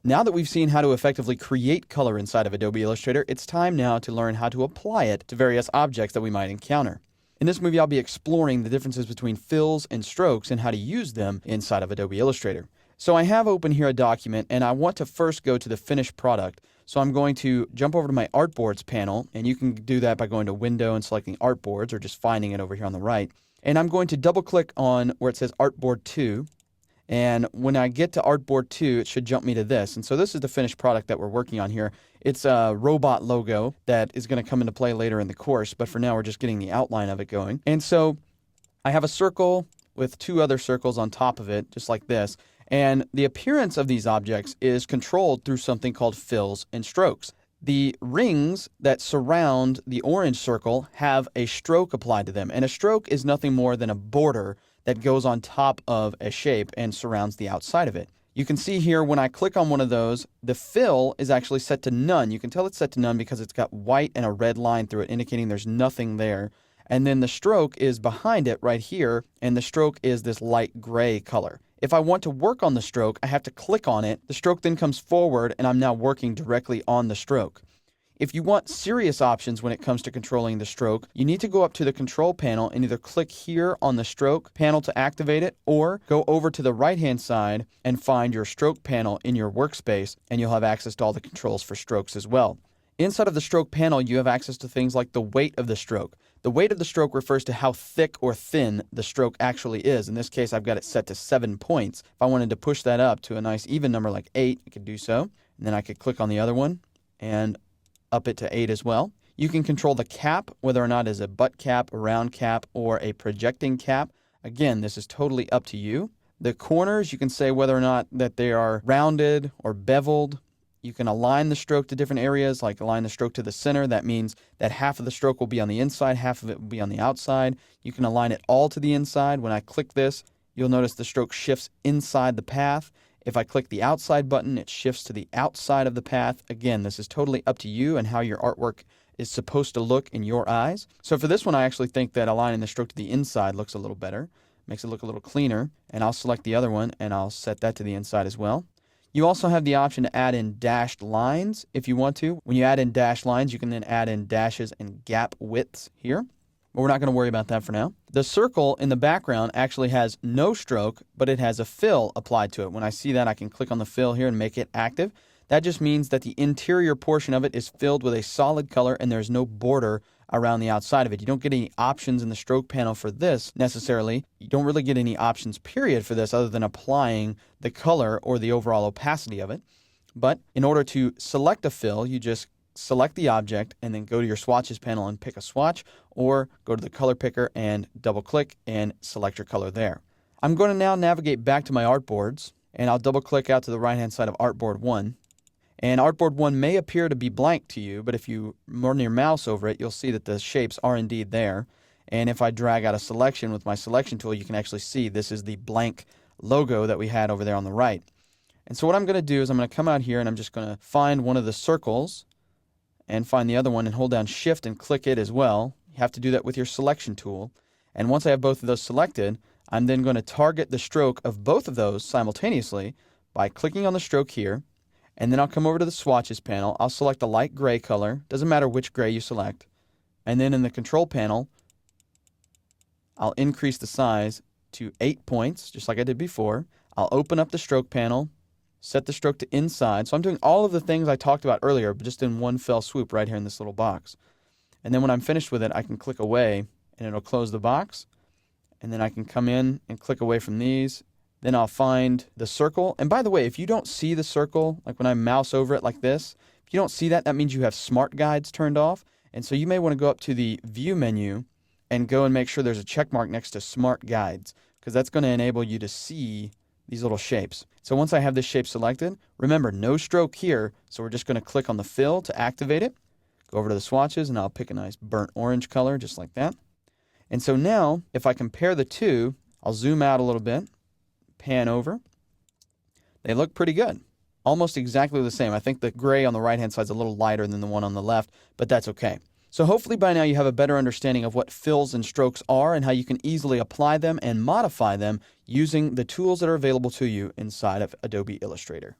Now that we've seen how to effectively create color inside of Adobe Illustrator, it's time now to learn how to apply it to various objects that we might encounter. In this movie, I'll be exploring the differences between fills and strokes and how to use them inside of Adobe Illustrator. So I have open here a document, and I want to first go to the finished product. So I'm going to jump over to my Artboards panel, and you can do that by going to Window and selecting Artboards, or just finding it over here on the right. And I'm going to double-click on where it says Artboard 2. And when I get to Artboard 2, it should jump me to this. And so this is the finished product that we're working on here. It's a robot logo that is going to come into play later in the course, but for now we're just getting the outline of it going. And so I have a circle with two other circles on top of it, just like this. And the appearance of these objects is controlled through something called fills and strokes. The rings that surround the orange circle have a stroke applied to them. And a stroke is nothing more than a border that goes on top of a shape and surrounds the outside of it. You can see here when I click on one of those, the fill is actually set to none. You can tell it's set to none because it's got white and a red line through it indicating there's nothing there. And then the stroke is behind it right here, and the stroke is this light gray color. If I want to work on the stroke, I have to click on it. The stroke then comes forward, and I'm now working directly on the stroke. If you want serious options when it comes to controlling the stroke, you need to go up to the control panel and either click here on the stroke panel to activate it, or go over to the right-hand side and find your stroke panel in your workspace, and you'll have access to all the controls for strokes as well. Inside of the stroke panel, you have access to things like the weight of the stroke. The weight of the stroke refers to how thick or thin the stroke actually is. In this case, I've got it set to 7 points. If I wanted to push that up to a nice even number like 8, I could do so. And then I could click on the other one and up it to 8 as well. You can control the cap, whether or not it's a butt cap, a round cap, or a projecting cap. Again, this is totally up to you. The corners, you can say whether or not that they are rounded or beveled. You can align the stroke to different areas, like align the stroke to the center. That means that half of the stroke will be on the inside, half of it will be on the outside. You can align it all to the inside. When I click this, you'll notice the stroke shifts inside the path. If I click the outside button, it shifts to the outside of the path. Again, this is totally up to you and how your artwork is supposed to look in your eyes. So for this one, I actually think that aligning the stroke to the inside looks a little better, makes it look a little cleaner. And I'll select the other one and I'll set that to the inside as well. You also have the option to add in dashed lines if you want to. When you add in dashed lines, you can then add in dashes and gap widths here. But we're not going to worry about that for now. The circle in the background actually has no stroke, but it has a fill applied to it. When I see that, I can click on the fill here and make it active. That just means that the interior portion of it is filled with a solid color and there's no border around the outside of it. You don't get any options in the stroke panel for this necessarily. You don't really get any options period for this other than applying the color or the overall opacity of it. But in order to select a fill, you just select the object and then go to your swatches panel and pick a swatch, or go to the color picker and double click and select your color there. I'm going to now navigate back to my artboards, and I'll double click out to the right hand side of Artboard 1. And Artboard 1 may appear to be blank to you, but if you run your mouse over it, you'll see that the shapes are indeed there. And if I drag out a selection with my selection tool, you can actually see this is the blank logo that we had over there on the right. And so what I'm going to do is I'm going to come out here and I'm just going to find one of the circles and find the other one and hold down Shift and click it as well. You have to do that with your selection tool. And once I have both of those selected, I'm then going to target the stroke of both of those simultaneously by clicking on the stroke here. And then I'll come over to the swatches panel. I'll select a light gray color. Doesn't matter which gray you select. And then in the control panel, I'll increase the size to 8 points, just like I did before. I'll open up the stroke panel, set the stroke to inside. So I'm doing all of the things I talked about earlier, but just in one fell swoop right here in this little box. And then when I'm finished with it, I can click away and it'll close the box. And then I can come in and click away from these. Then I'll find the circle. And by the way, if you don't see the circle, like when I mouse over it like this, if you don't see that, that means you have Smart Guides turned off. And so you may want to go up to the View menu and go and make sure there's a check mark next to Smart Guides, because that's going to enable you to see these little shapes. So once I have this shape selected, remember, no stroke here, so we're just going to click on the fill to activate it. Go over to the swatches, and I'll pick a nice burnt orange color, just like that. And so now, if I compare the two, I'll zoom out a little bit, pan over. They look pretty good. Almost exactly the same. I think the gray on the right-hand side is a little lighter than the one on the left, but that's okay. So hopefully by now you have a better understanding of what fills and strokes are and how you can easily apply them and modify them using the tools that are available to you inside of Adobe Illustrator.